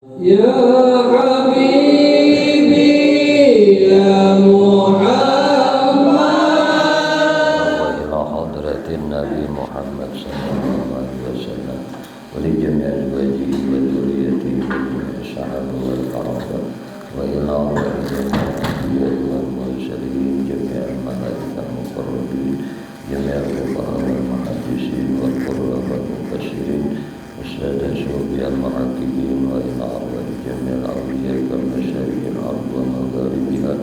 يا حبيبي يا محمد وإلى حضرة النبي محمد صلى الله عليه وسلم ولجميع أزواجه وذريته وجميع الصحابة والقرابة وإلى جميع الأنبياء والمرسلين جميع الملائكة المقربين جميع الفقهاء والمحدثين والقراء والمفسرين والسادة الصوفية المحققين وإلى أرواح جميع الأولياء كالمشارق الأرض ومغاربها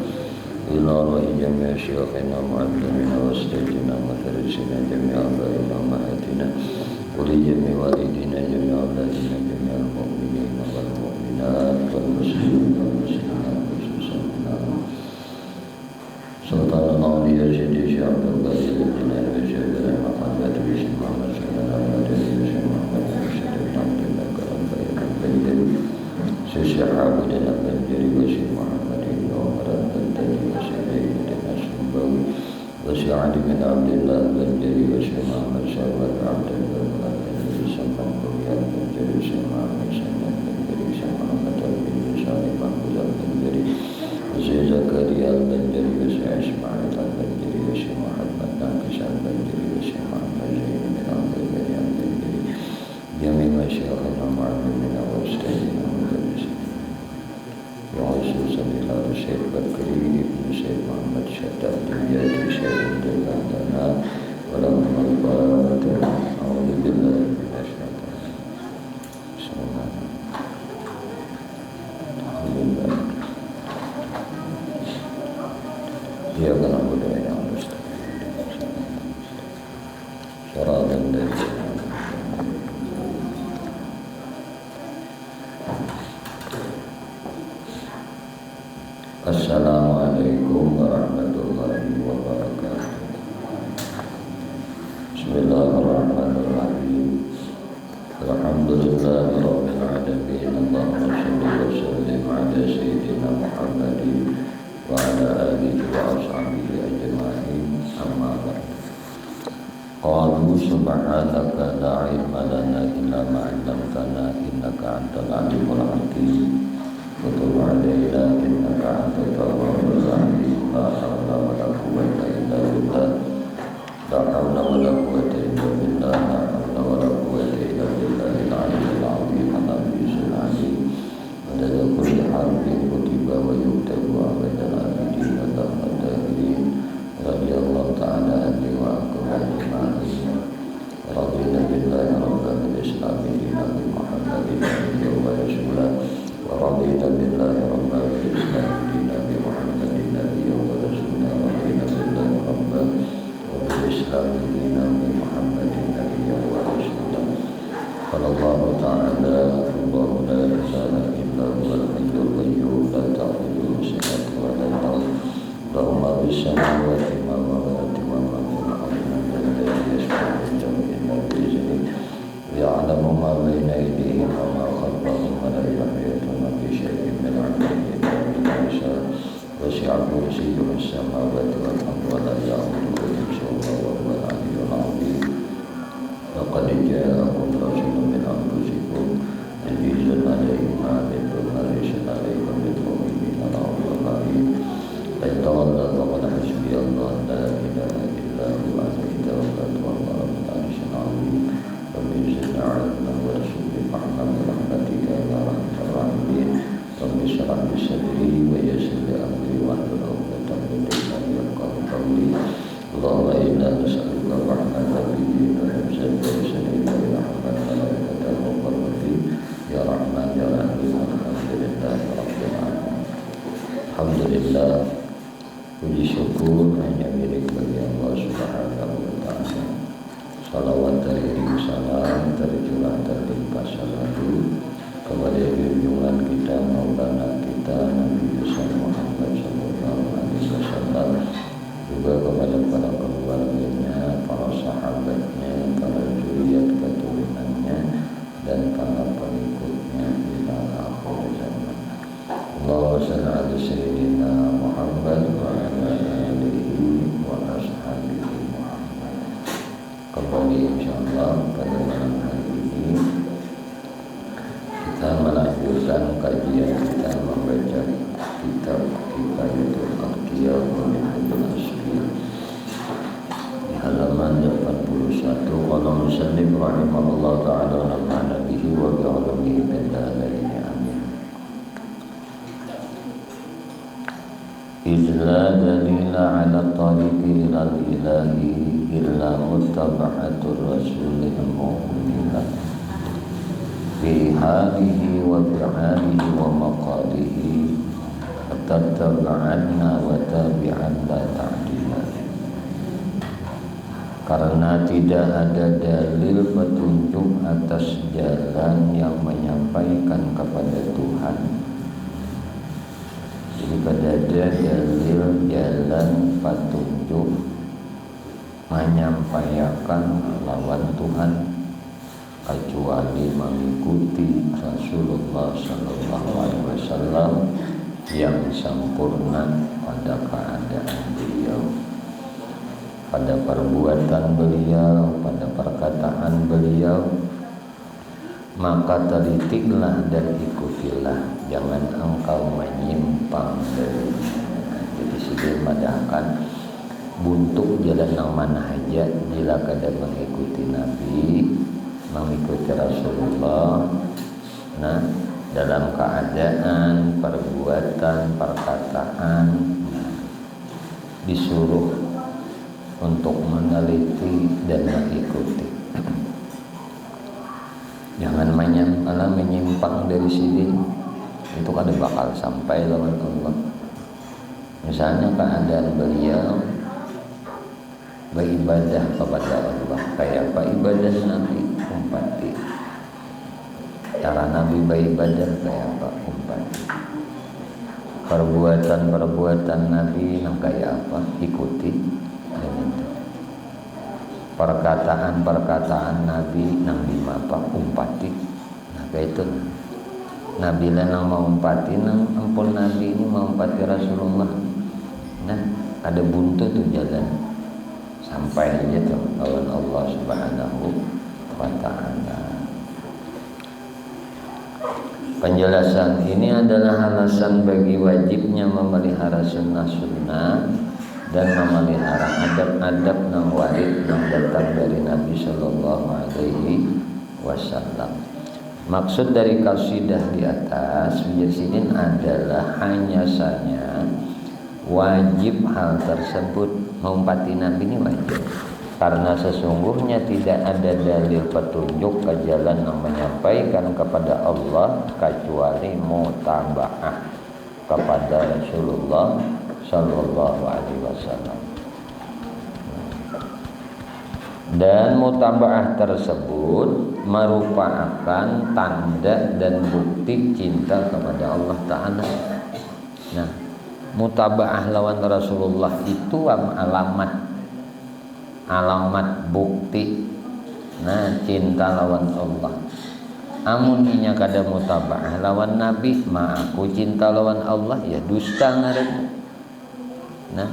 إلى أرواح جميع شيوخنا معلمنا واستاذنا ومدرسنا جميع آبائنا وأمهاتنا ولجميع والدينا جميع أولادنا جميع المؤمنين والمؤمنات والمسلمين والمسلمات خصوصا سلطان الأولياء سيدي الشيخ عبد القادر الجيلاني والشيخ إبراهيم محمد بن محمد سلمان المدني والشيخ محمد بن شريف بن عبد الله كرم البيضاوي الشيخ عبد الله البنجري والشيخ محمد بن عمر البنجري والشيخ سيدنا السنباوي والشيخ علي بن عبد الله البنجري والشيخ محمد شاور عبد الله البنجري والشيخ محمد البنجري والشيخ محمد سلمان البنجري والشيخ محمد بن صالح محمود البنجري والشيخ زكريا البنجري والشيخ إسماعيل البنجري والشيخ محمد ناقش البنجري والشيخ محمد زين بن عبد الله البنجري جميع مشايخنا ومعلمنا وأستاذنا ومدرسنا وخصوصا إلى الشيخ بكري بن الشيخ محمد شتات الجاد شيخ لنا ولهم الفاتحة أعوذ بالله من الشيطان بسم الله الحمد لله إياك نعبد وإياك نستعين صراط الذين Assalamualaikum warahmatullahi wabarakatuh. Bismillahirrahmanirrahim. Alhamdulillahi rabbil alamin. Allahumma shalli wa sallim ala sayyidina Muhammadin wa ala alihi wa ashabihi ajma'in. Amma ba'd. Qalu subhanaka la ilma lana illa ma 'allamtana innaka antal alimul hakim. وتب علينا إنك أنت التواب الرحيم لا حول ولا قوة إلا بالله لا حول ولا قوة إلا بالله لا حول ولا قوة إلا بالله العلي العظيم العزيز العليم عدد كل حرف كتب ويكتب عبد العابدين دهر الداهرين رضي الله تعالى عني وعنكم أجمعين رضينا بالله ربا بالإسلام دينا بمحمد نبيا ورسولا ورضينا بالله ربا بالإسلام دينا بمحمد نبيا ورسولا رضينا بالله ربا وبالإسلام دينا بمحمد نبيا ورسولا قال الله تعالى الله لا إله إلا هو الحي القيوم لا تأخذه سنة ولا نوم له ما في السماوات وما في الأرض من ذا الذي يشفع عنده إلا بإذنه يعلم ما بين أيديهم وما خلفهم ولا يحيطون بشيء من علمه إلا بما شاء وسع كرسيه السماوات والأرض ولا يؤوده حفظهما وهو العلي العظيم لقد جاءكم رسول من أنفسكم عزيز عليه ما عنتم حريص عليكم بالمؤمنين رؤوف رحيم فإن تولوا فقل حسبي الله لا إله إلا هو عليه توكلت وهو رب العرش العظيم رب زدنا علما وارزقنا فحما برحمتك يا ارحم الراحمين رب اشرح لي صدري ويسر لي امري واحلل عقدة من لساني يفقهوا قولي اللهم انا نسالك الرحمة في الدين وحفظ الدين ورحمة الملائكة المقربين يا رحمن يا رحيم الحمد لله رب العالمين. Alhamdulillah, puji syukur hanya milik bagi Allah Subhanahu wa taala. Salawat teriring salam tercurah terlimpah salatu kepada junjungan kita maulana kita Nabi besar Muhammad sallallahu alaihi wasallam, juga kepada para keluarganya, para sahabatnya, para zuriat keturunannya dan para pengikutnya ila akhir zaman. Allahumma shalli ala sayyidina Muhammad wa ala alihi wa ashabihi. Kembali insyaallah pada malam hari ini kita melanjutkan Izla dalila ala tariqi ilal ilahi illa muttaba'atur rasulil mu'minina fi halihi wa bi'alihi wa maqalihi tattaba'anna wa tabi'an la ta'dila. Karena tidak ada dalil petunjuk atas jalan yang menyampaikan kepada Tuhan. Jadi kada ada dalil jalan petunjuk menyampaikan lawan Tuhan kecuali mengikuti Rasulullah Sallallahu Alaihi Wasallam yang sempurna pada keadaan beliau, pada perbuatan beliau, pada perkataan beliau. Maka telitiklah dan ikutilah, jangan engkau menyimpang dari. Jadi sini madahkan buntuk jalan yang mana aja bila kada mengikuti Nabi, mengikuti Rasulullah. Nah, dalam keadaan, perbuatan, perkataan, disuruh untuk meneliti dan mengikuti. Jangan menyimpang dari sini, itu kada bakal sampai lawan Allah. Misalnya keadaan beliau beribadah kepada Allah, kayak apa ibadah Nabi umpati. Cara Nabi beribadah kayak apa umpati. Perbuatan Nabi yang kayak apa ikuti. Perkataan Nabi nang dimapa umpati. Nah kayak itu Nabi lah nang mau umpati nang ampun Nabi ini mau umpati Rasulullah. Nah ada buntu tuh jalan sampai aja tuh lawan Allah Subhanahu wa ta'ala. Penjelasan ini adalah alasan bagi wajibnya memelihara sunnah-sunnah dan memelihara adab-adab yang warid yang datang dari Nabi Sallallahu Alaihi Wasallam. Maksud dari qasidah di atas menjelaskan adalah hanya saja wajib hal tersebut, mengumpati Nabi ini wajib. Karena sesungguhnya tidak ada dalil petunjuk ke jalan yang menyampaikan kepada Allah kecuali mutaba'ah kepada Rasulullah Sallallahu Alaihi Wasallam. Dan mutaba'ah tersebut merupakan tanda dan bukti cinta kepada Allah Ta'ala. Nah, mutaba'ah lawan Rasulullah itu alamat bukti nah cinta lawan Allah. Amun inya kada mutaba'ah lawan Nabi, ma aku cinta lawan Allah, ya dusta ngaranna. Nah,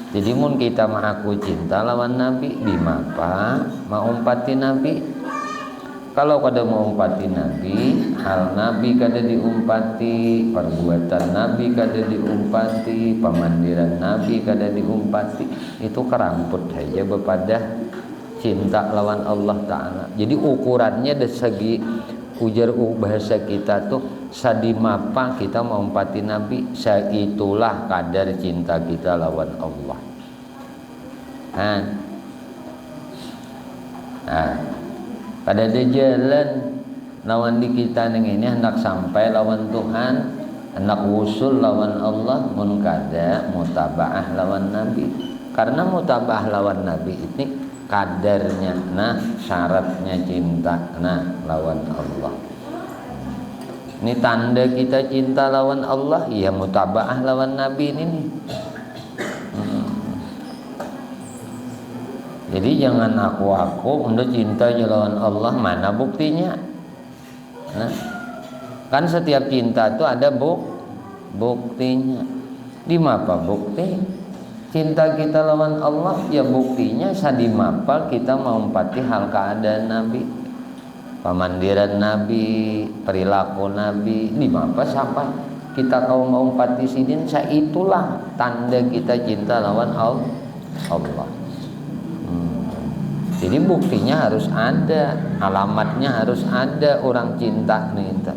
jadi mun kita mengaku cinta lawan Nabi, dimapa maumpati Nabi. Kalau kada maumpati Nabi, hal Nabi kada diumpati, perbuatan Nabi kada diumpati, pemandiran Nabi kada diumpati, itu keramput saja bepada cinta lawan Allah Ta'ala. Jadi ukurannya dari segi ujar bahasa kita tuh sadimapa kita mengumpati Nabi, saitulah kadar cinta kita lawan Allah. Nah, kada ada jalan lawan di kita neng ini hendak sampai lawan Tuhan, hendak wusul lawan Allah mun kada mutaba'ah lawan Nabi. Karena mutaba'ah lawan Nabi ini kadarnya, nah syaratnya cinta nah lawan Allah. Ini tanda kita cinta lawan Allah, ya mutaba'ah lawan Nabi ini nih. Jadi jangan aku untuk cinta lawan Allah, mana buktinya? Nah, kan setiap cinta itu ada buktinya. Di mapa bukti cinta kita lawan Allah, ya buktinya sadimapa kita mengumpati hal keadaan Nabi, pemandiran Nabi, perilaku Nabi, di mapa sampai kita kau mengumpati sidin, itulah tanda kita cinta lawan Allah. Jadi buktinya harus ada, alamatnya harus ada orang cinta nih.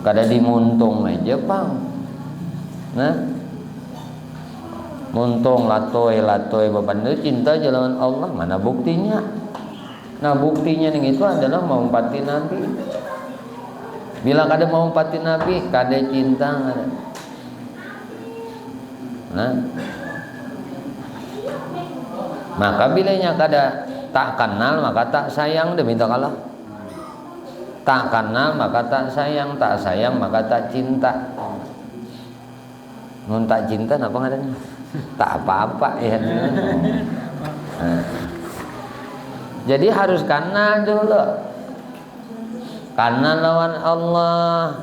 Kada dimuntung aja bang. Nah, muntung latoy beban cinta jalan Allah, mana buktinya? Nah, buktinya yang itu adalah mau pati Nabi. Bila kada mau pati Nabi, kada cinta kada. Nah, maka bilanya kada tak kenal maka tak sayang, demi tak kalah. Tak kenal maka tak sayang maka tak cinta. Mun tak cinta apa ngadanya? Tak apa-apa ya. Nah. Jadi harus kenal dulu. Kenal lawan Allah.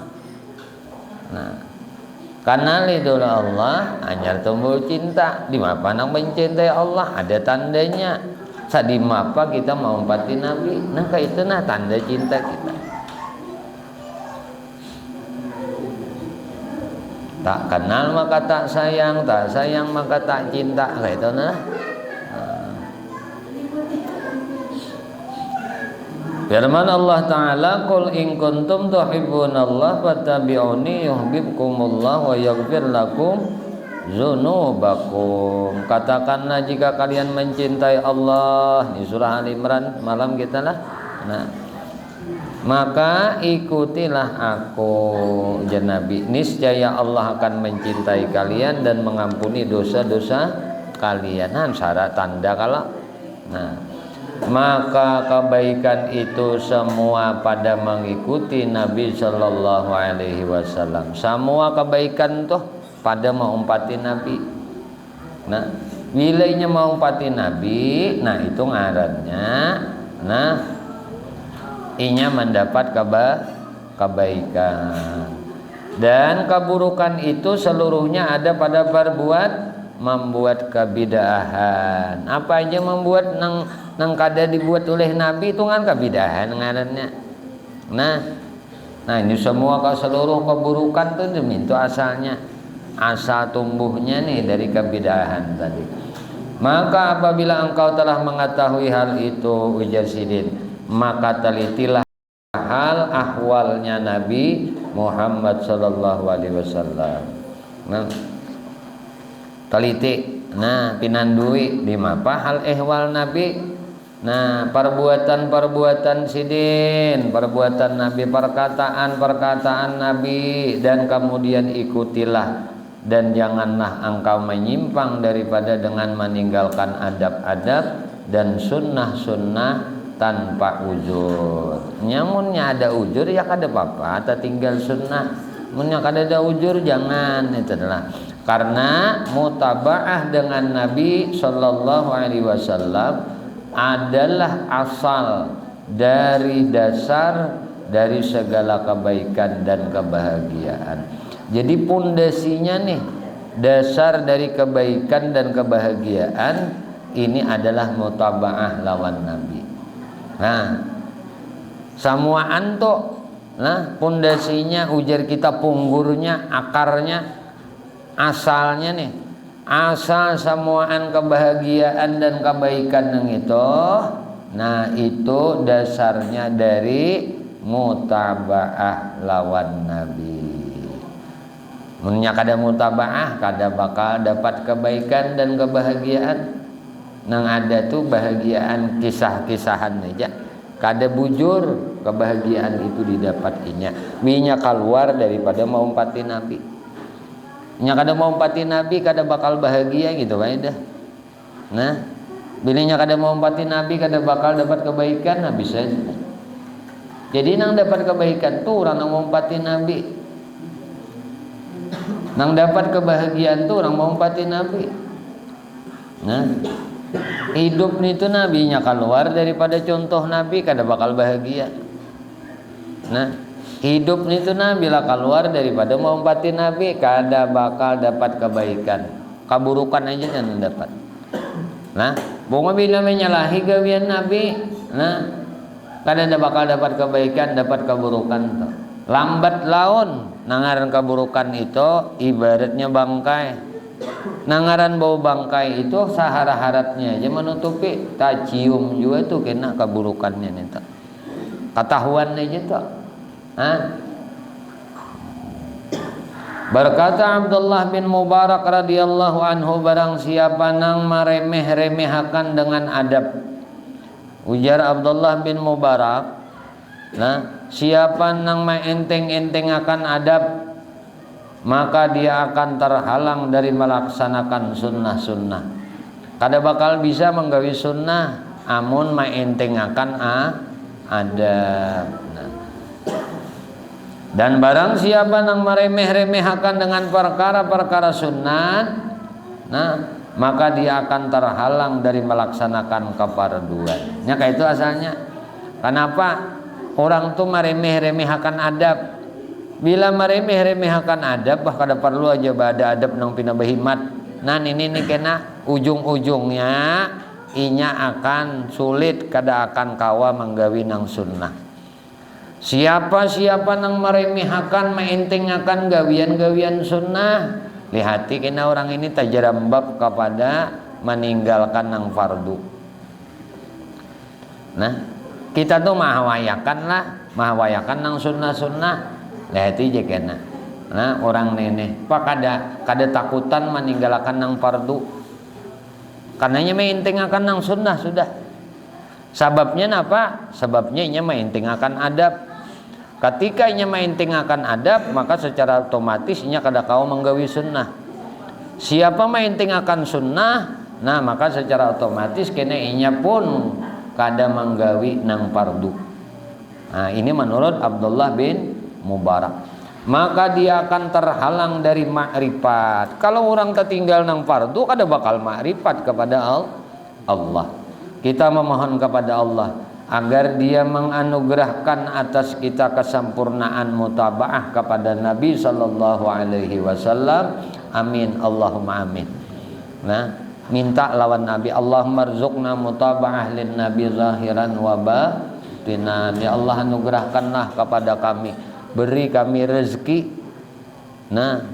Nah, kenali dulu Allah, anyar tumbuh cinta. Di mana mencintai Allah ada tandanya. Sadi mapa kita mau pati Nabi. Nah, itu nah tanda cinta kita. Tak kenal maka tak sayang maka tak cinta, kayak itu nah. Firman Allah Ta'ala, qul in kuntum tuhibbunallah fattabi'uni yuhibbukumullah wa yaghfir lakum dzunubakum. Katakanlah jika kalian mencintai Allah, di surah Al Imran malam kita lah. Nah, maka ikutilah aku, ujar Nabi, niscaya Allah akan mencintai kalian dan mengampuni dosa-dosa kalian. Nah, syarat tanda kalau nah, maka kebaikan itu semua pada mengikuti Nabi Shallallahu Alaihi Wasallam. Semua kebaikan tuh pada mengumpati Nabi. Nah, bilanya mengumpati Nabi, nah itu ngarannya. Nah, inya mendapat kebaikan. Dan keburukan itu seluruhnya ada pada membuat kebidahan. Apa aja membuat nang kada dibuat oleh Nabi itu kan kebidahan ngarannya. Nah ini semua seluruh keburukan tuh demi itu asalnya, asal tumbuhnya nih dari kebidahan tadi. Maka apabila engkau telah mengetahui hal itu, ujar Sidin, maka telitilah hal ahwalnya Nabi Muhammad Sallallahu Alaihi Wasallam. Nah, teliti, nah pinandui di mapa hal ehwal Nabi. Nah, perbuatan Sidin, perbuatan Nabi, perkataan Nabi, dan kemudian ikutilah dan janganlah engkau menyimpang daripada dengan meninggalkan adab-adab dan sunnah-sunnah tanpa ujur. Nyamunnya ada ujur ya kada apa-apa, atau tinggal sunnah. Munnya kada ada ujur jangan, itu adalah karena mutabaah dengan Nabi Shallallahu Alaihi Wasallam adalah asal dari dasar dari segala kebaikan dan kebahagiaan. Jadi pondasinya nih, dasar dari kebaikan dan kebahagiaan ini adalah mutabaah lawan Nabi. Nah, semua anto, nah pondasinya ujar kita punggurnya, akarnya, asalnya nih. Asal semuaan kebahagiaan dan kebaikan yang itu, nah itu dasarnya dari mutabaah lawan Nabi. Munnya kada mutabaah, kada bakal dapat kebaikan dan kebahagiaan. Nang ada tuh bahagiaan kisah-kisahan aja, kada bujur kebahagiaan itu didapatinya. Minya keluar daripada mengumpati Nabi. Nya kada mau umpati Nabi kada bakal bahagia gitu kan dah. Nah, bilanya kada mau umpati Nabi kada bakal dapat kebaikan, nah bisa. Jadi nang dapat kebaikan tuh orang nang mau umpati Nabi. Nang dapat kebahagiaan tuh orang mau umpati Nabi. Nah, hidup itu Nabinya keluar daripada contoh Nabi kada bakal bahagia. Nah, hidup itu Nabi lah keluar daripada mengumpati Nabi kada bakal dapat kebaikan, keburukan aja yang dapat. Nah, bunga bila menyalahi gawian Nabi, nah kada bakal dapat kebaikan, dapat keburukan tuh. Lambat laun nangaran keburukan itu ibaratnya bangkai. Nangaran bau bangkai itu sahara-haratnya aja menutupi, tak cium juga tuh kena keburukannya nih tuh. Ketahuan aja tuh. Berkata Abdullah bin Mubarak radhiyallahu anhu, barang siapa nang maremeh-remehakan dengan adab. Ujar Abdullah bin Mubarak, nah, siapa nang maenteng-enteng akan adab, maka dia akan terhalang dari melaksanakan sunnah-sunnah. Kada bakal bisa menggawi sunnah amun maenteng akan adab. Nah. Dan barang siapa nang meremeh-remehakan dengan perkara-perkara sunat, nah, maka dia akan terhalang dari melaksanakan kefarduan. Ya kayak itu asalnya. Kenapa orang tuh meremeh-remehakan adab? Bila meremeh-remehakan adab, bah kada perlu aja ada adab nang pina bahimat. Nah ini kena ujung-ujungnya inya akan sulit, kada akan kawa menggawi nang sunnah. Siapa nang meremehkan maentengakan gawian-gawian sunnah, lihati kena orang ini tajarambab kepada meninggalkan nang fardu. Nah, kita tuh mahawayakan nang sunnah-sunnah, lihati je kena. Nah, orang nene, pak kada takutan meninggalkan nang fardu. Karenanya maentengakan nang sunnah sudah. Sababnya apa? Sababnya inya maentengakan adab. Ketika inya maentengakan adab, maka secara otomatis inya kada kau menggawi sunnah. Siapa maentengakan sunnah, nah maka secara otomatis kena inya pun kada menggawi nang fardu. Nah, ini menurut Abdullah bin Mubarak. Maka dia akan terhalang dari makrifat. Kalau orang tertinggal nang fardu, kada bakal makrifat kepada Allah. Kita memohon kepada Allah agar dia menganugerahkan atas kita kesempurnaan mutabaah kepada Nabi sallallahu alaihi wasallam. Amin, Allahumma amin. Nah, minta lawan Nabi, Allahumma rzuqna mutabaah lin Nabi zahiran wa batinan. Ya Allah, anugerahkanlah kepada kami, beri kami rezeki. Nah,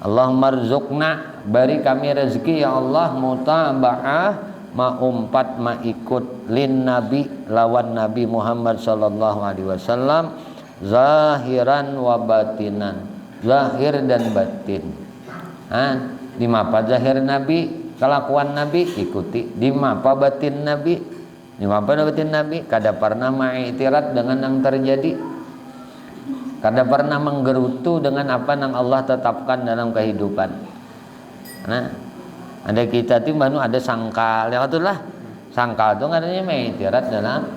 Allahumma rzuqna, beri kami rezeki ya Allah, mutabaah, maumpat maikut lin Nabi, lawan Nabi Muhammad sallallahu alaihi wasallam, zahiran wa batinan, zahir dan batin. Di mapa zahir Nabi, kelakuan Nabi ikuti, di mapa batin Nabi, di mapa batin Nabi, kada pernah mengiktirat dengan yang terjadi, kada pernah menggerutu dengan apa yang Allah tetapkan dalam kehidupan. Nah, ada kita tuh baru ada sangkal, ya itulah sangkal itu katanya mengiktirat dalam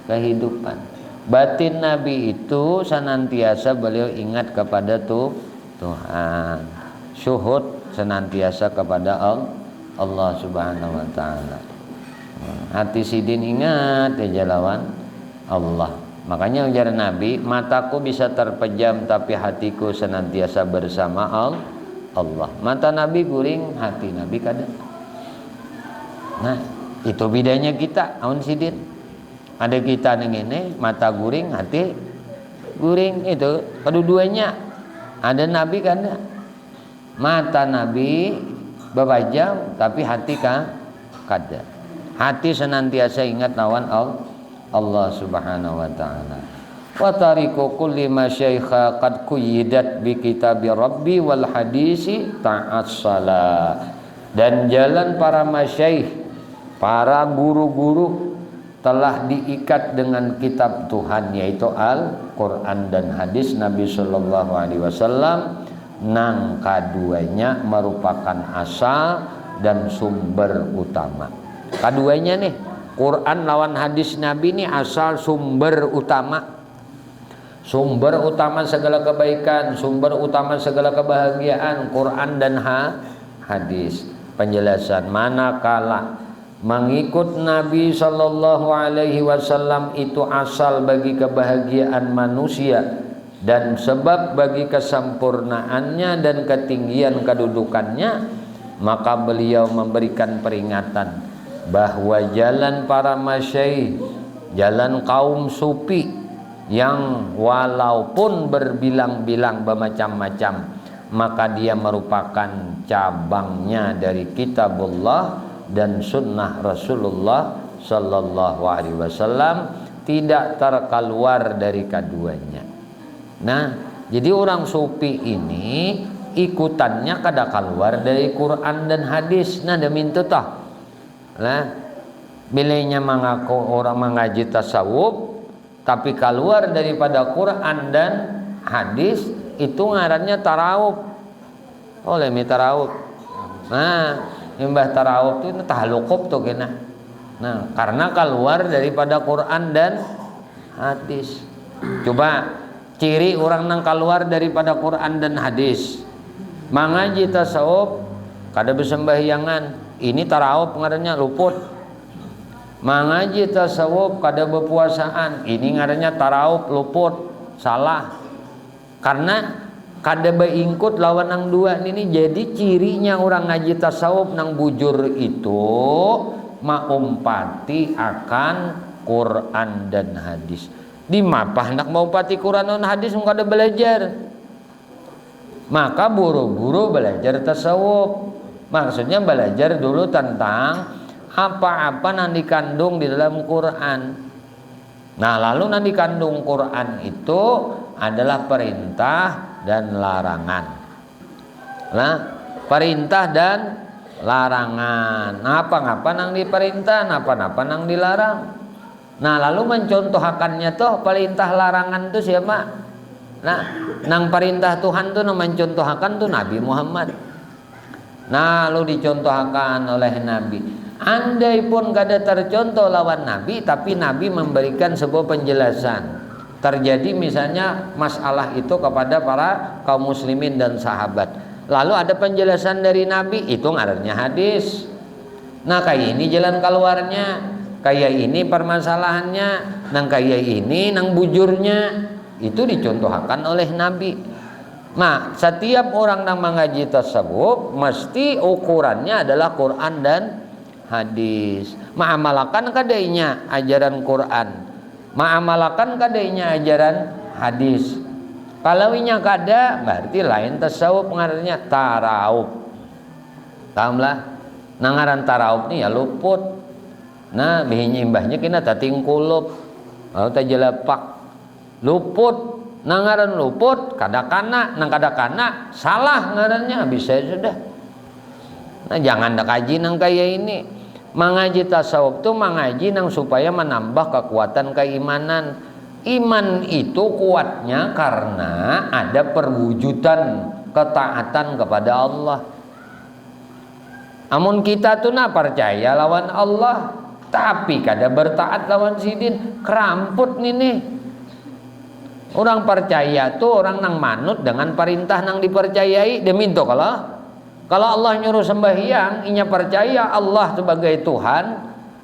kehidupan. Batin Nabi itu senantiasa beliau ingat kepada Tuhan, syuhud senantiasa kepada Allah Subhanahu wa taala. Hati sidin ingat ya lawan Allah. Makanya ujar Nabi, mataku bisa terpejam tapi hatiku senantiasa bersama Allah. Mata Nabi guring, hati Nabi kada. Nah, itu bedanya kita, aun sidin. Ada kita neng ini mata guring, hati guring, itu kedua-duanya. Ada Nabi kada. Mata Nabi babajam tapi hati kada. Hati senantiasa ingat lawan Allah Subhanahu wa taala. Wa tariqu kulli masyaikha qad kuyidat bi kitabi rabbi wal hadisi ta'assala. Dan jalan para masyaikh, para guru-guru telah diikat dengan kitab Tuhan, yaitu Al-Qur'an dan hadis Nabi sallallahu alaihi wasallam. Nang kaduanya merupakan asal dan sumber utama. Kaduanya nih, Quran lawan hadis Nabi ini asal sumber utama. Sumber utama segala kebaikan, sumber utama segala kebahagiaan, Quran dan hadis. Penjelasan, manakala mengikut Nabi sallallahu alaihi wasallam itu asal bagi kebahagiaan manusia dan sebab bagi kesempurnaannya dan ketinggian kedudukannya, maka beliau memberikan peringatan bahwa jalan para masyaikh, jalan kaum sufi yang walaupun berbilang-bilang bermacam-macam, maka dia merupakan cabangnya dari kitabullah dan sunnah Rasulullah sallallahu alaihi wasallam, tidak terkeluar dari keduanya. Nah, Jadi orang sufi ini ikutannya kada keluar dari Quran dan hadis. Nah demi itu toh. Nah, bilanya mengaku orang mengaji tasawuf tapi keluar daripada Quran dan hadis, itu ngarannya tarawuf. Oleh mi tarawuf. Nah, imbah tarawuf itu tahlukuf tuh kena. Nah, karena keluar daripada Quran dan hadis. Coba ciri orang nang keluar daripada Quran dan hadis. Mengaji tasawuf kada bersembahyangan, ini tarawuf ngarannya luput. Mengaji tasawuf kada berpuasaan, ini ngarannya tarawuf luput, salah. Karena kada beingkut lawan nang dua ini. Jadi cirinya orang ngaji tasawuf nang bujur itu maumpati akan Quran dan hadis. Di mapah hendak maumpati Quran dan hadis kada belajar. Maka buru-buru belajar tasawuf. Maksudnya belajar dulu tentang apa-apa yang dikandung di dalam Quran. Nah, lalu yang dikandung Quran itu adalah perintah dan larangan. Nah, perintah dan larangan. Apa-apa nang diperintah, apa-apa nang dilarang. Nah, lalu mencontohakannya tuh perintah larangan tuh siapa? Nah, nang perintah Tuhan tuh nang mencontohakan tuh Nabi Muhammad. Nah, lalu dicontohkan oleh Nabi. Andai pun kada tercontoh lawan Nabi, tapi Nabi memberikan sebuah penjelasan. Terjadi misalnya masalah itu kepada para kaum muslimin dan sahabat. Lalu ada penjelasan dari Nabi, itu ngarannya hadis. Nah, kayak ini jalan keluarnya. Kayak ini permasalahannya, nang kayak ini nang bujurnya, itu dicontohkan oleh Nabi. Nah, setiap orang yang mengaji tasawuf mesti ukurannya adalah Quran dan hadis. Ma'amalakan kadainya ajaran Quran, ma'amalakan kadainya ajaran hadis. Kalau inya kada, berarti lain tasawuf, ngarannya tarawuf. Pahamlah? Nangaran tarawuf ni ya luput. Nah, bihinya imbahnya kena tating kulup atau tajelapak luput. Nangaran luput kadakana, nang kadakana salah ngarannya, bisa sudah. Nah, jangan dak kaji nang kayak ini. Mengaji tasawuf tuh mengaji nang supaya menambah kekuatan keimanan. Iman itu kuatnya karena ada perwujudan ketaatan kepada Allah. Amun kita tuh na percaya lawan Allah, tapi kada bertaat lawan sidin, keramput nih. Orang percaya tuh orang nang manut dengan perintah nang dipercayai. Demi itu kalau Allah nyuruh sembahyang, inya percaya Allah sebagai Tuhan,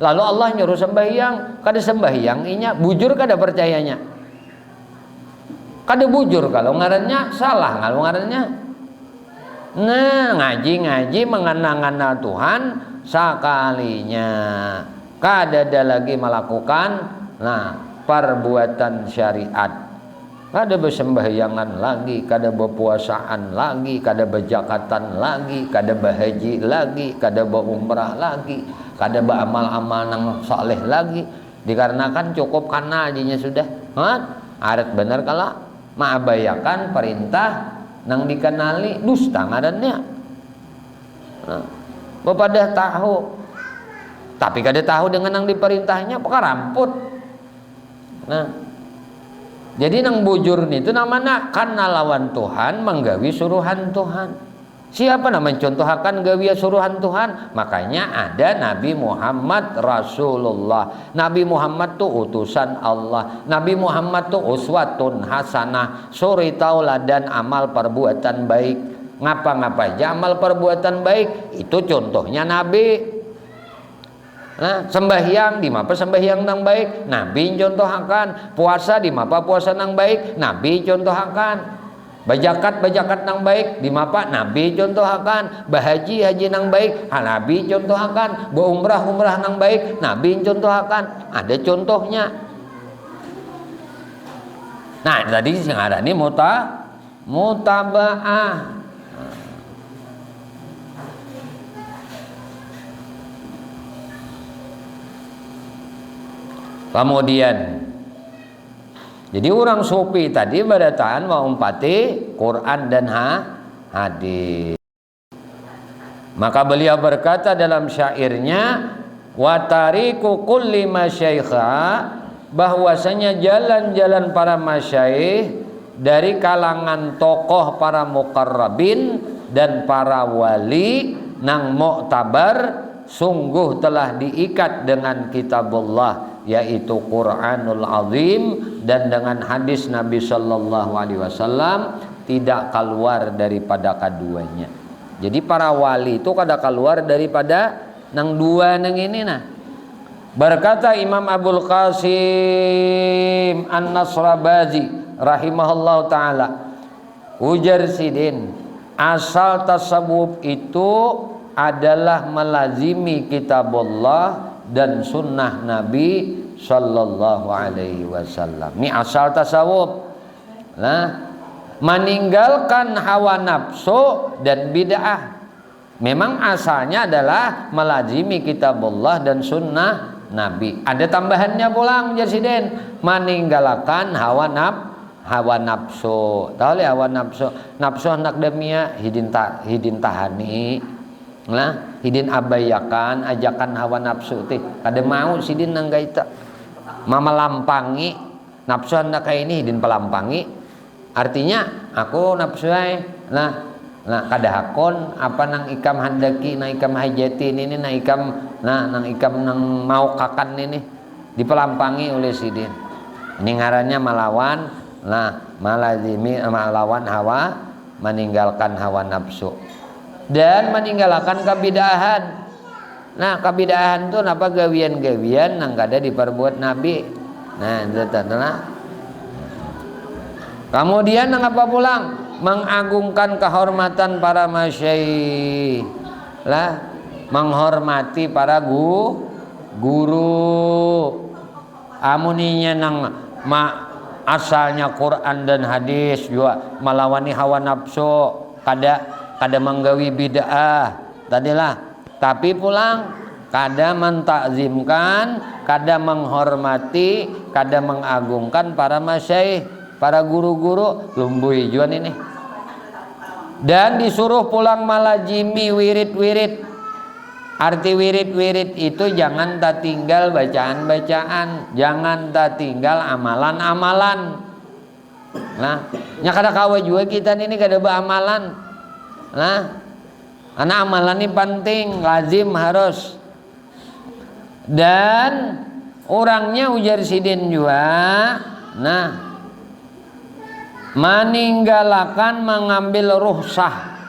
lalu Allah nyuruh sembahyang, kada sembahyang inya bujur kada percayanya. Kada bujur kalau ngarannya salah, kalau ngarannya. Nah, ngaji mengenang-ngana Tuhan sekalinya. Kada ada lagi melakukan perbuatan syariat. Kada bersembahyangan lagi, kada berpuasaan lagi, kada berjakatan lagi, kada berhaji lagi, kada berumrah lagi, kada beramal-amal nang saleh lagi. Dikarenakan cukup karena ajinya sudah. Aret bener kalau maabayakan perintah nang dikenali dusta ngarannya. Bepada tahu, tapi kada tahu dengan nang diperintahnya pekaramput. Nah, jadi nang bujur itu namanya karena lawan Tuhan menggawi suruhan Tuhan. Siapa nama mencontohkan gawi suruhan Tuhan? Makanya ada Nabi Muhammad Rasulullah. Nabi Muhammad tuh utusan Allah. Nabi Muhammad tuh uswatun hasanah, suri tauladan amal perbuatan baik. Ngapa-ngapa aja amal perbuatan baik, itu contohnya Nabi. Nah, sembahyang di mapa sembahyang nang baik, Nabi contohakan. Puasa di mapa puasa nang baik, Nabi contohakan. Bajakat nang baik di mapa Nabi contohakan. Bahaji haji nang baik, Nabi contohakan. Berumrah nang baik, Nabi contohakan. Ada contohnya. Nah, tadi sing arani mutabaah. Kemudian Jadi orang sufi tadi berataan wa umpati Quran dan hadis. Maka beliau berkata dalam syairnya, wa tariku kulli masyaikha, bahwasanya jalan-jalan para masyaikh dari kalangan tokoh para muqarrabin dan para wali nang mu'tabar sungguh telah diikat dengan kitabullah, yaitu Quranul Azim, dan dengan hadis Nabi sallallahu alaihi wasallam, tidak keluar daripada keduanya. Jadi para wali itu kada keluar daripada nang dua nang ini nah. Berkata Imam Abul Qasim An-Nasrabazi rahimahullah ta'ala, ujar sidin, asal tasawuf itu adalah melazimi kitabullah dan sunnah Nabi sallallahu alaihi wasallam. Ini asal tasawuf. Nah, meninggalkan hawa nafsu dan bid'ah. Memang asalnya adalah melazimi kitabullah dan sunnah Nabi. Ada tambahannya pulang jasiden, meninggalkan hawa nafsu. Tahu le hawa nafsu? Nafsu hendak demia hidin tahani. Nah, hidin abayakan ajakan hawa nafsu teh. Kada mau sidin nang gaita. Mama lampangi nafsu hendak kayak ini hidin pelampangi. Artinya aku nafsu ai. Nah, kada hakon apa nang ikam handaki nang ikam hajati ini nang ikam nang mau kakan ini dipelampangi oleh sidin. Ini ngarannya melawan malazimi melawan hawa, meninggalkan hawa nafsu dan meninggalkan kabidahan. Nah, kabidahan itu apa gawian-gawian nang kada diperbuat Nabi. Nah, itu kemudian nang apa pulang? Mengagungkan kehormatan para masyayikh lah, menghormati para guru. Amuninya nang asalnya Quran dan hadis juga melawani hawa nafsu, kada menggawi bid'ah tadilah, tapi pulang kada mentakzimkan, kada menghormati, kada mengagungkan para masyayikh, para guru-guru lumbui juan ini. Dan disuruh pulang malajimi wirid-wirid. Arti wirid-wirid itu jangan tak tinggal bacaan-bacaan, jangan tak tinggal amalan-amalan. Nah, nya kada kawa juga kita ini kada amalan. Nah, karena amalan ini penting, lazim harus. Dan orangnya ujar sidin juga, nah, meninggalkan mengambil rukhsah,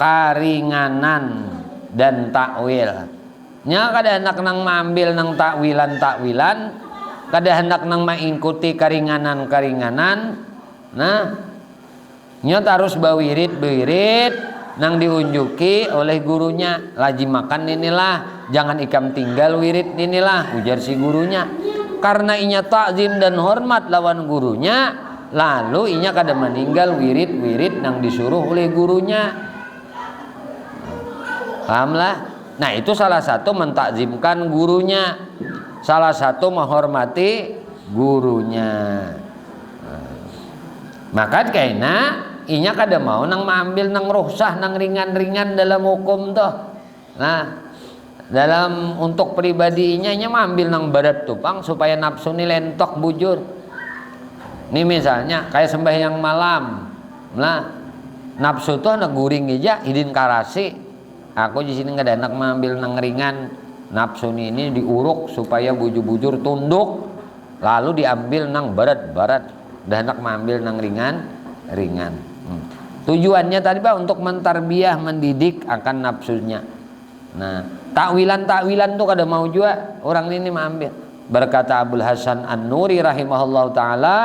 karinganan dan takwil. Nya kada hendak nang mengambil nang takwilan, kada hendak nang mengikuti karinganan. Nah, nya harus bawirid nang diunjuki oleh gurunya. Lajim makan inilah, jangan ikam tinggal wirid inilah, ujar si gurunya. Karena inya takzim dan hormat lawan gurunya, lalu inya kada meninggal wirid nang disuruh oleh gurunya. Pahamlah? Nah, itu salah satu mentakzimkan gurunya, salah satu menghormati gurunya. Maka kayaknya inya kada mau nang mengambil nang rukhsah nang ringan-ringan dalam hukum tuh. Nah, dalam untuk pribadinya inya mengambil nang berat tupang supaya nafsu ni lentok bujur. Ini misalnya kayak sembahyang malam. Nah, nafsu tuh nak guring aja hidin karasi. Aku di sini nggak enak mengambil nang ringan, nafsu ini diuruk supaya bujur-bujur tunduk, lalu diambil nang berat-berat, dan enak mengambil nang ringan. Tujuannya tadi Pak untuk mentarbiyah, mendidik akan nafsunya. Nah, takwilan tuh kada mau juga orang ini mengambil. Berkata Abul Hasan An-Nuri rahimahullah taala,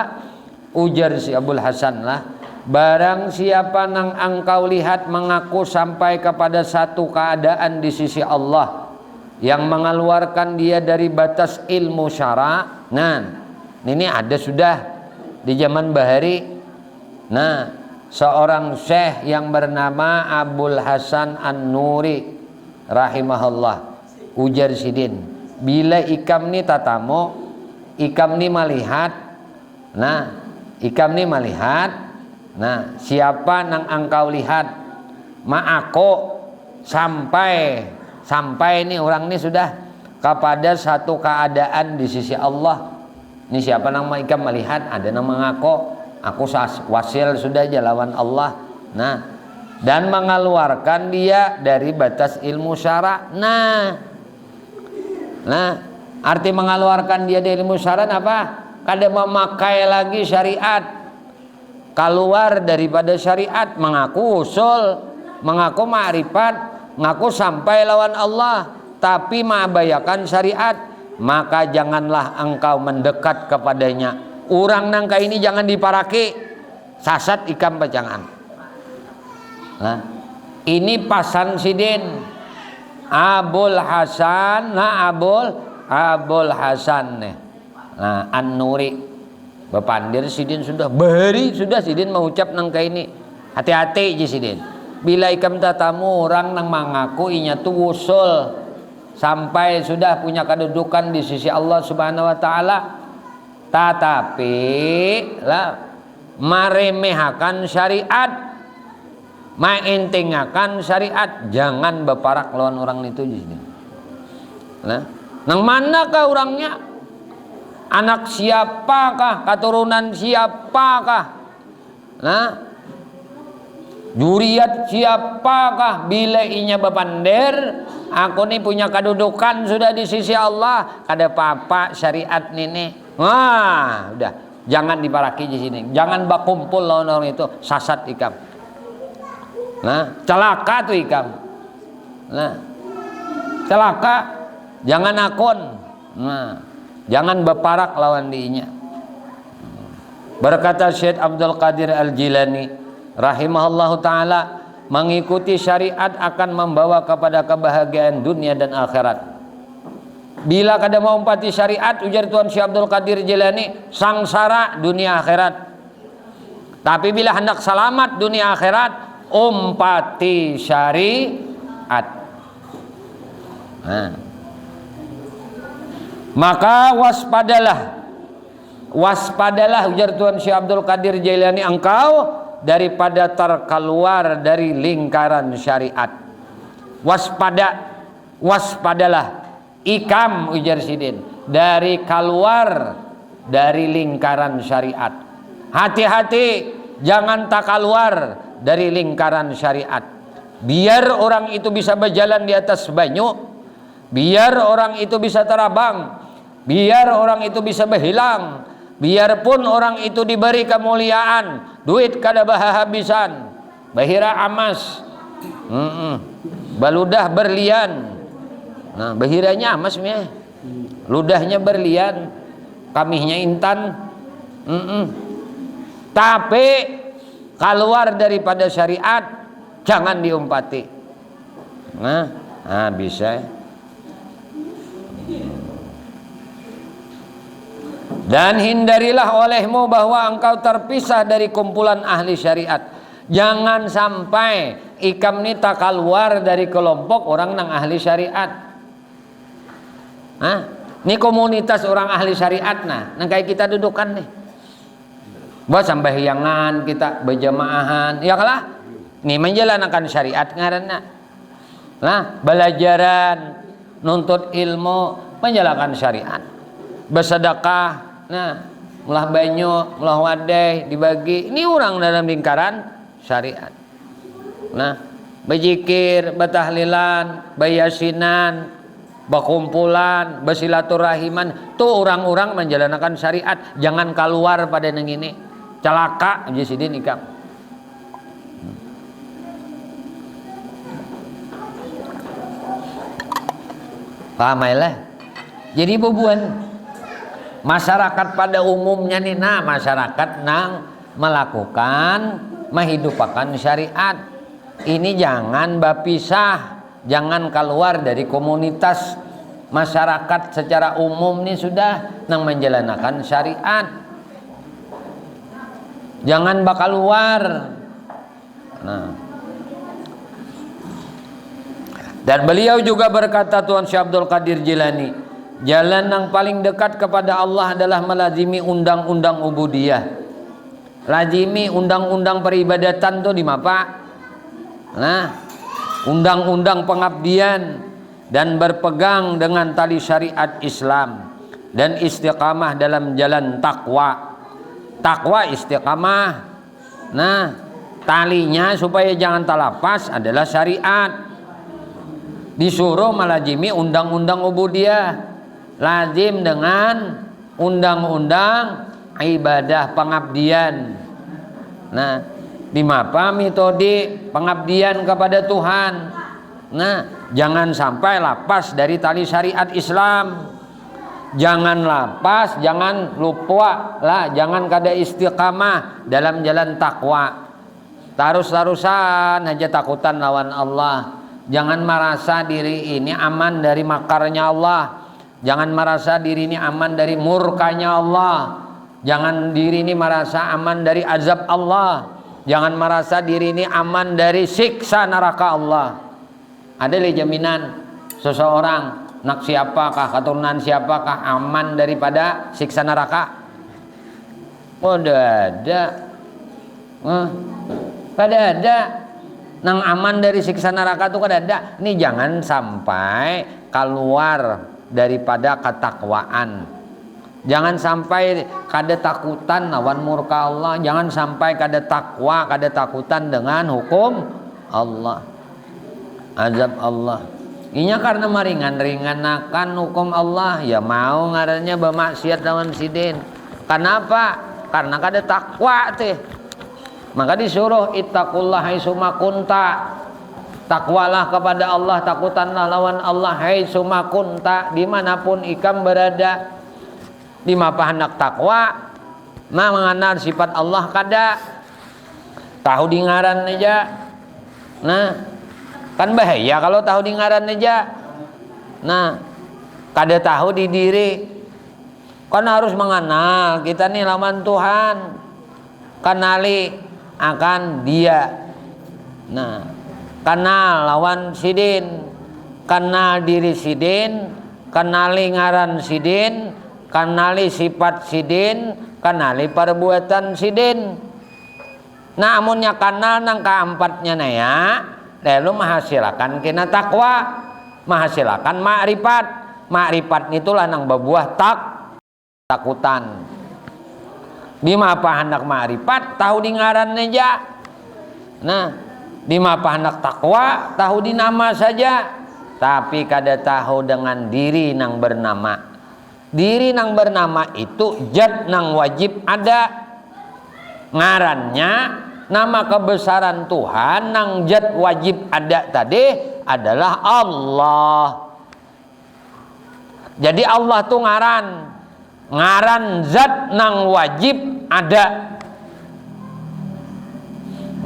ujar si Abul Hasan lah, barang siapa nang engkau lihat mengaku sampai kepada satu keadaan di sisi Allah yang mengeluarkan dia dari batas ilmu syara. Nah, ini ada sudah di zaman Bahari. Nah, seorang syekh yang bernama Abul Hasan An-Nuri rahimahullah, ujar sidin, bila ikam ni tatamu, ikam ni melihat, Nah, ikam nih melihat. Nah, siapa nang engkau lihat? Ma'ako sampai nih orang ini sudah kepada satu keadaan di sisi Allah. Ini siapa nang ikam melihat? Ada nang mengaku aku wasil sudah lawan Allah. Nah, dan mengeluarkan dia dari batas ilmu syara. Nah, arti mengeluarkan dia dari ilmu syara apa? Kada memakai lagi syariat, keluar daripada syariat, mengaku usul, mengaku ma'rifat, mengaku sampai lawan Allah, tapi mengabayakan syariat, maka janganlah engkau mendekat kepadanya. Orang nangka ini jangan diparaki, sasat ikam pacangan. Nah, ini pasan sidin Abul Hasan, Abul Hasan nih. Nah, An-Nuri bepandir sidin sudah beri sudah sidin mengucap nangka ini. Hati-hati ji sidin. Bila ikam tatamu orang nang mengaku inya tuh usul sampai sudah punya kedudukan di sisi Allah Subhanahu wa taala, tetapi meremehkan syariat, mentinggalkan syariat, jangan beparak lawan orang itu ji sidin. Nah, nang manakah orangnya? Anak siapakah? Keturunan siapakah? Nah, juriat siapakah? Bila inya bepander, aku nih punya kedudukan sudah di sisi Allah, kada apa-apa syariat ini. Wah, udah jangan diparaki di sini. Jangan berkumpul lawan orang itu, sasat ikam. Nah, celaka tuh ikam. Nah, celaka, jangan akun. Nah, jangan berparak lawan diinya. Berkata Syekh Abdul Qadir Al-Jilani rahimahullahu ta'ala, mengikuti syariat akan membawa kepada kebahagiaan dunia dan akhirat. Bila kada mau umpati syariat, ujar Tuan Syekh Abdul Qadir Jilani, sangsara dunia akhirat. Tapi bila hendak selamat dunia akhirat, umpati syariat. Nah, maka waspadalah ujar Tuan Syekh Abdul Qadir Jailani, engkau daripada terkeluar dari lingkaran syariat. Waspadalah ikam ujar sidin dari keluar dari lingkaran syariat. Hati-hati, jangan tak keluar dari lingkaran syariat. Biar orang itu bisa berjalan di atas banyu, biar orang itu bisa terabang, biar orang itu bisa berhilang, biarpun orang itu diberi kemuliaan, duit kada bahabisan, bahira amas, baludah berlian. Nah, bahiranya amas meh, ludahnya berlian, kamihnya intan. Tapi keluar daripada syariat, jangan diumpati. Nah, bisa. Dan hindarilah olehmu bahwa engkau terpisah dari kumpulan ahli syariat. Jangan sampai ikam ni tak keluar dari kelompok orang nang ahli syariat. Ini komunitas orang ahli syariat nang kayak kita dudukan nih. Buat sembahyangan kita berjamaahan, ya kalah. Nih menjalankan syariat ngaranna. Nah, belajaran, nuntut ilmu, menjalankan syariat. Bersedekah, nah, mulah banyu, mulah wadai dibagi. Ini orang dalam lingkaran syariat. Nah, berzikir, bertahlilan, bayasinan, berkumpulan, bersilaturahman, tuh orang-orang menjalankan syariat. Jangan keluar pada neng ini. Celaka aja sidin ikam. Paham lah. Jadi bubuan masyarakat pada umumnya nih, nah masyarakat nang melakukan menghidupkan syariat ini jangan berpisah, jangan keluar dari komunitas masyarakat secara umum nih sudah nang menjalankan syariat, jangan bakal keluar. Nah, dan beliau juga berkata Tuan Syekh Abdul Qadir Jilani, Jalan yang paling dekat kepada Allah adalah melazimi undang-undang ubudiyah. Lazimi undang-undang peribadatan tuh di mapa. Nah, undang-undang pengabdian dan berpegang dengan tali syariat Islam dan istiqamah dalam jalan takwa. Takwa istiqamah. Nah, talinya supaya jangan talapas adalah syariat. Disuruh melazimi undang-undang ubudiyah. Lazim dengan undang-undang ibadah pengabdian. Nah, di mapa metode pengabdian kepada Tuhan. Nah, jangan sampai lapas dari tali syariat Islam. Jangan lapas, jangan lupa lah, jangan kada istiqamah dalam jalan takwa. Tarus-tarusan aja takutan lawan Allah. Jangan merasa diri ini aman dari makarnya Allah. Jangan merasa diri ini aman dari murkanya Allah. Jangan diri ini merasa aman dari azab Allah. Jangan merasa diri ini aman dari siksa neraka Allah. Ada jaminan seseorang nak siapakah, keturunan siapakah aman daripada siksa neraka? Oh, ada. Kada ada. Nang aman dari siksa neraka itu kada ada. Ini jangan sampai keluar daripada ketakwaan. Jangan sampai kada takutan lawan murka Allah. Jangan sampai kada takwa, kada takutan dengan hukum Allah, azab Allah. Inya karena meringan-ringanakan hukum Allah, ya mau ngarannya bermaksiat lawan sidin. Kenapa? Karena kada takwa teh. Maka disuruh ittaqullah haitsuma kunta. Takwalah kepada Allah, takutanlah lawan Allah haitsuma kunta, dimanapun ikam berada. Di mapa hendak takwa, nah mengenal sifat Allah kada. Tahu di ngaran aja. Nah, kan bahaya kalau tahu di ngaran aja. Nah, kada tahu di diri. Kan harus mengenal kita nih lawan Tuhan. Kenali akan Dia. Nah, kenal lawan sidin, kenal diri sidin, kenali ngaran sidin, kenali sifat sidin, kenali perbuatan sidin. Nah, amunnya kenal nang keempatnya ya, lalu menghasilkan kena takwa, menghasilkan makrifat. Makrifat itulah nang berbuah takutan. Di mapa hendak makrifat tahu di ngaran aja. Nah, di mapa hendak takwa tahu di nama saja, tapi kada tahu dengan diri nang bernama. Diri nang bernama itu zat nang wajib ada. Ngarannya nama kebesaran Tuhan nang zat wajib ada tadi adalah Allah. Jadi Allah tuh ngaran zat nang wajib ada.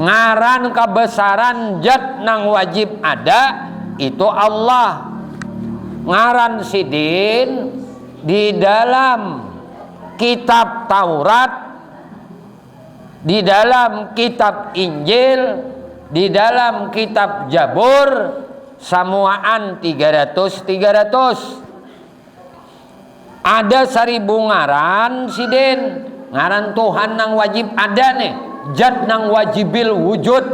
Ngaran kebesaran zat nang wajib ada itu Allah. Ngaran sidin di dalam kitab Taurat, di dalam kitab Injil, di dalam kitab Jabur, samuaan 300. Ada 1000 ngaran sidin. Ngaran Tuhan nang wajib ada nih, zat nang wajibil wujud.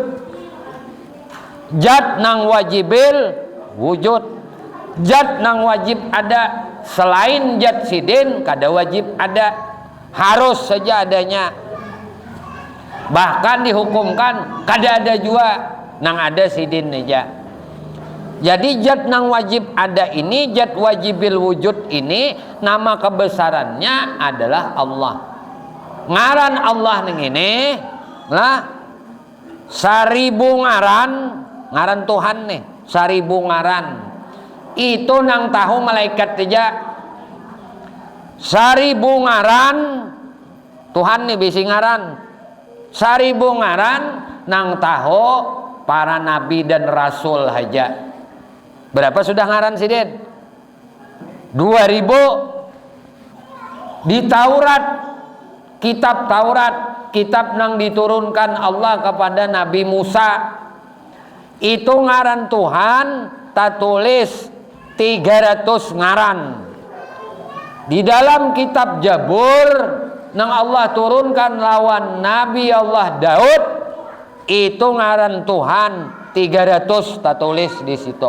Zat nang wajibil wujud. Zat nang wajib ada. Selain zat sidin kada wajib ada, harus saja adanya. Bahkan dihukumkan kada ada juga nang ada sidin aja. Jadi zat nang wajib ada ini, zat wajibil wujud ini, nama kebesarannya adalah Allah. Ngaran Allah ning ini lah 1000 ngaran Tuhan nih, 1000 ngaran. Itu nang tahu malaikat aja. 1000 ngaran Tuhan nih bisi ngaran. 1000 ngaran nang tahu para nabi dan rasul aja. Berapa sudah ngaran sidin? 2000. Di Taurat, kitab Taurat, kitab nang diturunkan Allah kepada Nabi Musa, itu ngaran Tuhan tak tulis 300 ngaran. Di dalam kitab Jabur nang Allah turunkan lawan Nabi Allah Daud itu ngaran Tuhan 300 tatulis di situ.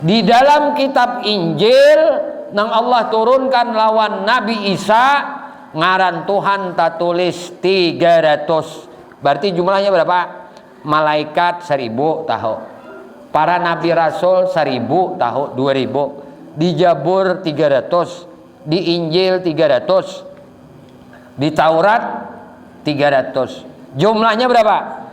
Di dalam kitab Injil nang Allah turunkan lawan Nabi Isa ngaran Tuhan tatulis 300. Berarti jumlahnya berapa? Malaikat 1000 tahu. Para nabi rasul 1000 tahu 2000. Di Jabur 300, di Injil 300, di Taurat 300. Jumlahnya berapa?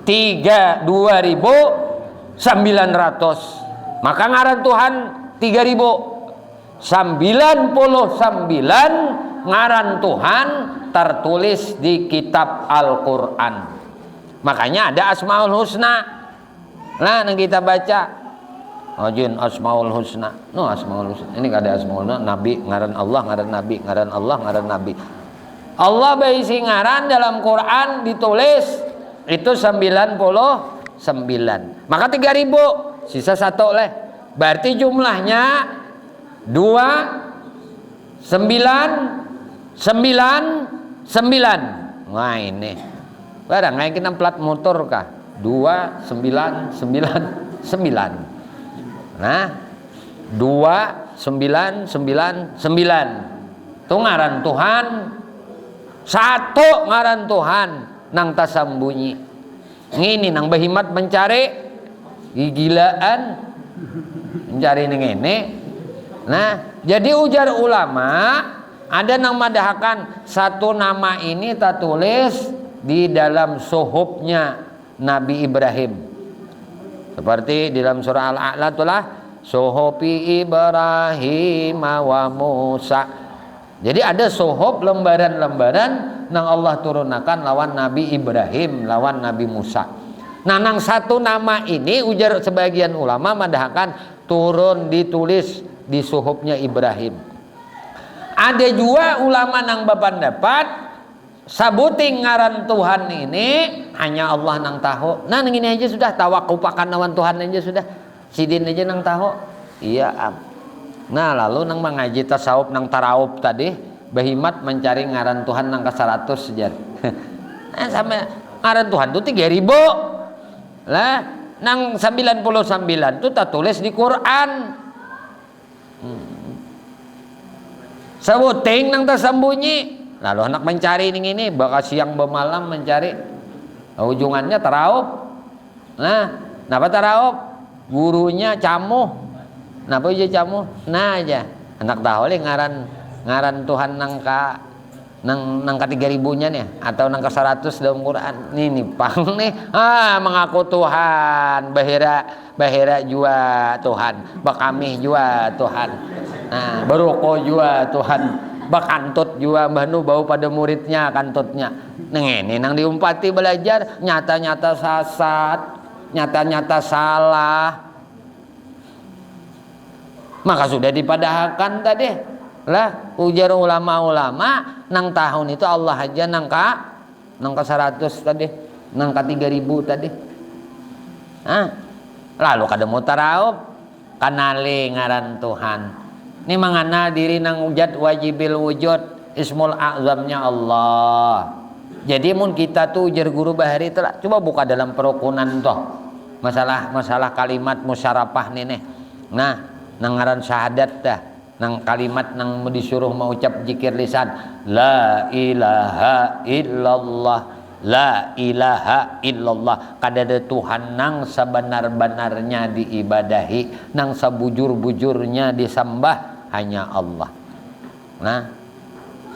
2900. Maka ngaran Tuhan 3000. 99 ngaran Tuhan tertulis di kitab Al-Qur'an. Makanya ada Asmaul Husna. Nah, yang kita baca Ajin Asmaul Husna. No, Asmaul Husna. Ini ada Asmaul Husna, Nabi, ngaran Allah, ngaran Nabi, ngaran Allah, ngaran Nabi. Allah berisi ngaran dalam Quran ditulis itu 99. Maka 3000, sisa 1 leh. Berarti jumlahnya 29999. Wah, ini. Barang kayak kita plat motor kah? 2999. Nah, 2999 itu ngaran Tuhan. 1 ngaran Tuhan nang tasambunyi. Ngini nang behimat mencari gigilaan mencari ini. Nah, jadi ujar ulama ada nang madahakan 1 nama ini tertulis di dalam suhufnya Nabi Ibrahim. Seperti di dalam surah Al-A'la itulah suhufi Ibrahim wa Musa. Jadi ada suhuf lembaran-lembaran nang Allah turunkan lawan Nabi Ibrahim, lawan Nabi Musa. Nah, nang 1 nama ini ujar sebagian ulama madahakan turun ditulis di suhufnya Ibrahim. Ada juga ulama nang berpendapat sabuting ngaran Tuhan ini hanya Allah nang tahu. Nah, ini aja sudah tawakupakan lawan Tuhan aja sudah. Sidin aja nang tahu. Iya, Nah, lalu nang mengaji tasawuf nang taraub tadi, behimat mencari ngaran Tuhan nang ke 100 saja. Nah, sama ngaran Tuhan itu 3000. Lah, nang 99 itu tertulis di Quran. Sabuting nang tersembunyi. Lalu anak mencari ini bakal siang bermalam mencari ujungannya taraub. Nah, kenapa taraub? Gurunya camuh. Kenapa aja camuh? Nah aja anak tahu le ngaran Tuhan nang ka 3000-nya nih atau nang ka 100 dalam Quran. Nih pang nih. Mengaku Tuhan, bahira jua Tuhan, bakami jua Tuhan. Nah, beroko jua Tuhan. Bakantut juga Mbah Nu bau pada muridnya kantutnya. Neng ini nang diumpati belajar nyata-nyata sasat, nyata-nyata salah. Maka sudah dipadahkan tadi. Lah ujar ulama-ulama nang tahun itu Allah aja nang ka 100 tadi, nang ka 3000 tadi. Lalu kada mau taraub kanali ngaran Tuhan. Ini mengenal diri nang ujad wajibil wujud ismul a'zamnya Allah. Jadi mun kita tuh ujar guru bahari itu coba buka dalam perukunan toh masalah kalimat musyarafah nih. Nah, nang ngaran syahadat dah, nang kalimat nang disuruh mau ucap zikir lisan la ilaha illallah, la ilaha illallah. Kadada Tuhan nang sebenar-benarnya diibadahi, nang sebujur-bujurnya disembah hanya Allah. Nah,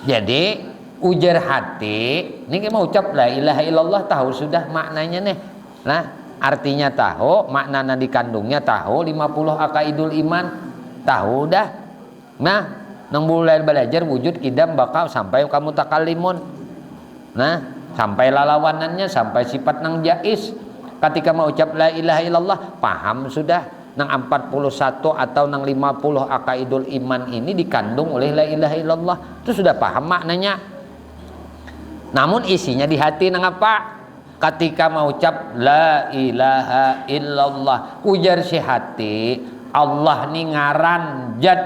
jadi ujar hati ini mau ucap la ilaha illallah tahu sudah maknanya nih. Nah, artinya tahu, maknanya dikandungnya tahu, 50 akaidul iman tahu dah. Nah, nang mulai belajar wujud kidam bakal sampai kamu takalimun. Nah, sampai lalawanannya, sampai sifat nang jais. Ketika mau ucap la ilaha illallah paham sudah. Nang 41 atau nang 50 akaidul iman ini dikandung oleh la ilaha illallah. Itu sudah paham maknanya. Namun isinya di hati nang apa? Ketika mau ucap la ilaha illallah, ujar si hati Allah nih ngaran jad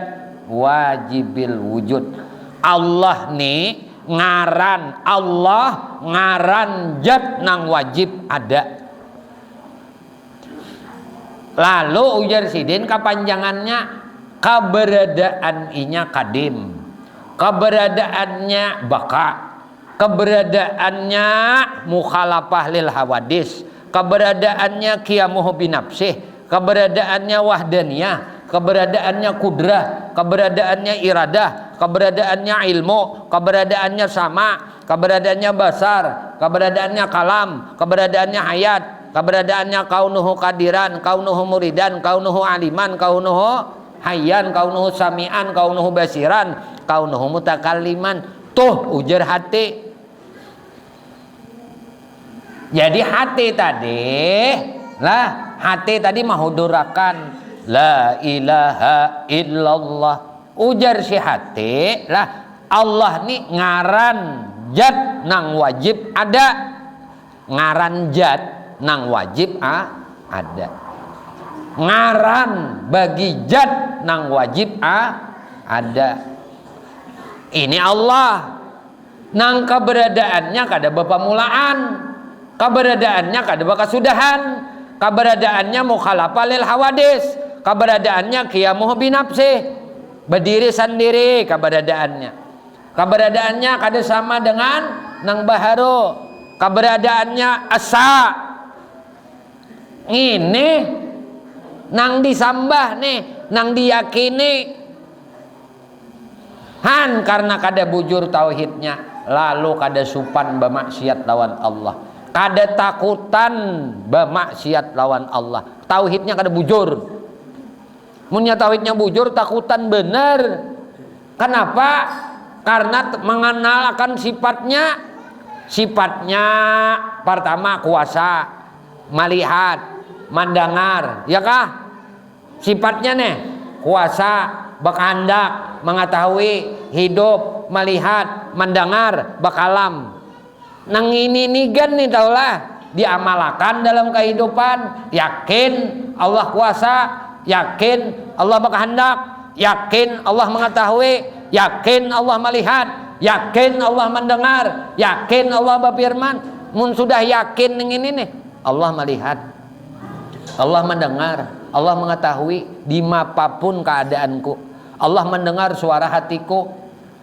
wajibil wujud. Allah nih ngaran, Allah ngaran zat nang wajib ada. Lalu ujar sidin kepanjangannya keberadaan inya kadim, keberadaannya baka, keberadaannya mukhalafah lil hawadis, keberadaannya qiyamuhu binafsih, keberadaannya wahdaniyah, keberadaannya kudrah, keberadaannya iradah, keberadaannya ilmu, keberadaannya sama, keberadaannya basar, keberadaannya kalam, keberadaannya hayat, keberadaannya kaunuhu kadiran, kaunuhu muridan, kaunuhu aliman, kaunuhu hayyan, kaunuhu sami'an, kaunuhu basiran, kaunuhu mutakalliman. Tuh ujar hati. Jadi hati tadi mahudurakan la ilaha illallah. Ujar si hati lah, Allah nih ngaran zat nang wajib ada. Ngaran zat nang wajib ada. Ngaran bagi zat nang wajib ada. Ini Allah. Nang keberadaannya kada bepamulaan, keberadaannya kada bakasudahan, keberadaannya mukhalafah lil hawadis, keberadaannya qiyamuhu binafsih, berdiri sendiri keberadaannya. Keberadaannya kada sama dengan nang baharu, keberadaannya asa. Ini nang disambah nih, nang diyakini. Han karena kada bujur tauhidnya, lalu kada supan bermaksiat lawan Allah, kada takutan bermaksiat lawan Allah. Tauhidnya kada bujur. Munnya tauhidnya bujur, takutan bener. Kenapa? Karena mengenal akan sifatnya. Sifatnya pertama kuasa, melihat, mendengar, ya kah? Sifatnya nih kuasa, berkehendak, mengetahui, hidup, melihat, mendengar, bakalam. Nang ini nigan nih taulah diamalkan dalam kehidupan. Yakin Allah kuasa, yakin Allah berkehendak, yakin Allah mengetahui, yakin Allah melihat, yakin Allah mendengar, yakin Allah berfirman. Mun sudah yakin ning ini nih, Allah melihat, Allah mendengar, Allah mengetahui dimapapun keadaanku. Allah mendengar suara hatiku.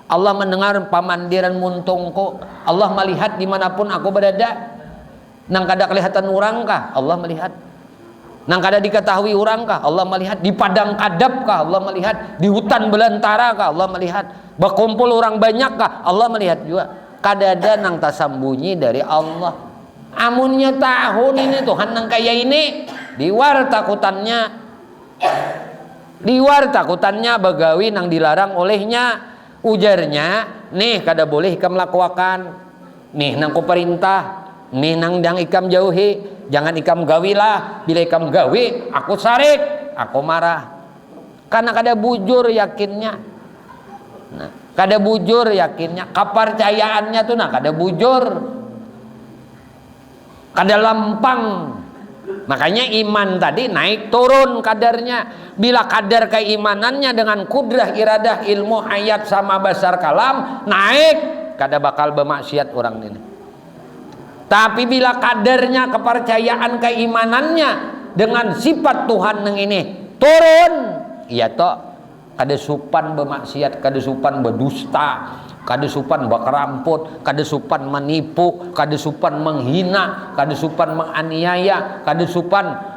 Allah mendengar pamandiran muntungku. Allah melihat dimanapun aku berada. Nang kada kelihatan orang kah? Allah melihat. Nang kada diketahui orang kah? Allah melihat. Di padang kadap kah? Allah melihat. Di hutan belantara kah? Allah melihat. Berkumpul orang banyak kah? Allah melihat juga. Kada ada nang tasambunyi dari Allah. Amunnya tahun ini Tuhan nang kaya ini, diwar takutannya. Diwar takutannya bagawi nang dilarang olehnya. Ujarnya, nih kada boleh ikam lakuakan. Nih nang ku perintah, nih nang dang ikam jauhi. Jangan ikam gawilah. Bila ikam gawi, aku sarik, aku marah. Karena kada bujur yakinnya. Nah, kada bujur yakinnya. Kepercayaannya tuh nah kada bujur. Kada lampang. Makanya iman tadi naik turun kadarnya. Bila kadar keimanannya dengan kudrah, iradah, ilmu, hayat sama basar kalam naik, kada bakal bermaksiat orang ini. Tapi bila kadarnya kepercayaan keimanannya dengan sifat Tuhan yang ini turun, iya toh kada supan bermaksiat, kada supan berdusta, kada supan bakeramput, kada supan menipu, kada supan menghina, kada supan menganiaya, kada supan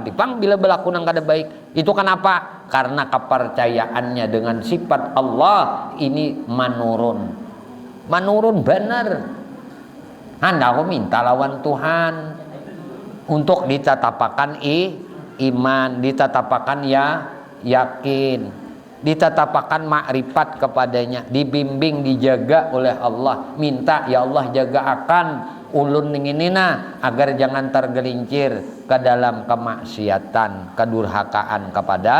dipang bila berlaku nang kada baik. Itu kenapa? Karena kepercayaannya dengan sifat Allah ini manurun benar. Anda aku minta lawan Tuhan untuk ditatapakan iman, ditatapakan yakin, ditatapakan makrifat kepadanya, dibimbing, dijaga oleh Allah. Minta ya Allah jaga akan ulun ninginina agar jangan tergelincir ke dalam kemaksiatan, kedurhakaan kepada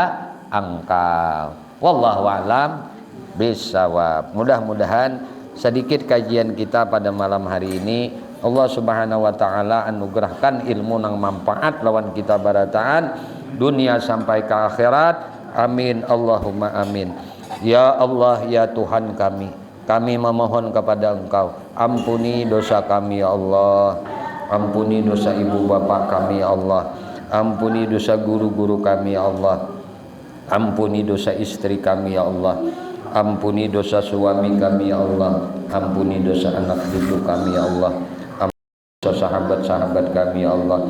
Engkau. Wallahu a'lam bishawab. Mudah-mudahan sedikit kajian kita pada malam hari ini Allah Subhanahu wa taala anugerahkan ilmu nang manfaat lawan kita barataan dunia sampai ke akhirat. Amin Allahumma amin. Ya Allah ya Tuhan kami memohon kepada Engkau, ampuni dosa kami ya Allah, ampuni dosa ibu bapak kami ya Allah, ampuni dosa guru-guru kami ya Allah, ampuni dosa istri kami ya Allah, ampuni dosa suami kami ya Allah, ampuni dosa anak cucu kami ya Allah, ampuni dosa sahabat-sahabat kami ya Allah,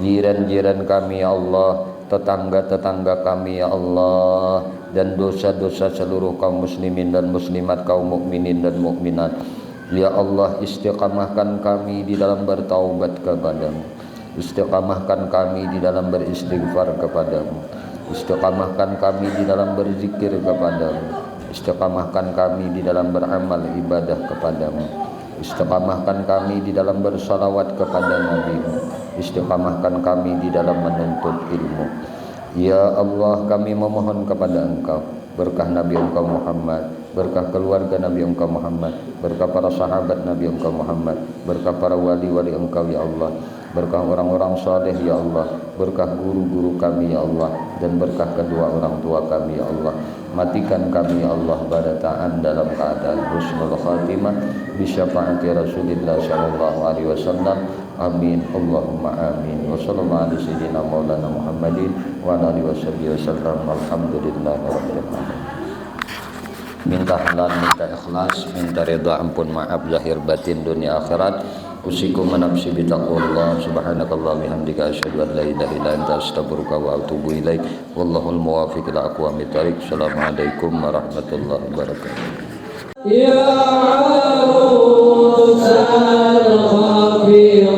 jiran-jiran kami ya Allah, tetangga-tetangga kami ya Allah, dan dosa-dosa seluruh kaum muslimin dan muslimat, kaum mukminin dan mukminat. Ya Allah, istiqamahkan kami di dalam bertaubat kepadamu, istiqamahkan kami di dalam beristighfar kepadamu, istiqamahkan kami di dalam berzikir kepadamu, istiqamahkan kami di dalam beramal ibadah kepadamu, istiqamahkan kami di dalam bersalawat kepada Nabi-Mu, istiqamahkan kami di dalam menuntut ilmu. Ya Allah, kami memohon kepada Engkau berkah Nabi Engkau Muhammad, berkah keluarga Nabi Engkau Muhammad, berkah para sahabat Nabi Engkau Muhammad, berkah para wali-wali Engkau ya Allah, berkah orang-orang saleh ya Allah, berkah guru-guru kami ya Allah, dan berkah kedua orang tua kami ya Allah. Matikan kami ya Allah pada ta'an dalam keadaan husnul khatimah bi syafaati Rasulillah sallallahu alaihi wasallam. Amin Allahumma amin. Wa sallallahu ala sayyidina maulana Muhammadin wa ala alihi wasallam. Alhamdulillahirabbil alamin. Minta halal, minta ikhlas, minta ridha, ampun, maaf zahir batin dunia akhirat. Usikum manapsi bitaqwallah. Subhanakallah bihamdika asyhadu an la ilaha illa anta astaghfiruka wa atubu ilaik. Wallahul muwaffiq ila aqwamit thariq. Assalamualaikum warahmatullahi wabarakatuh. Ya arusal khafir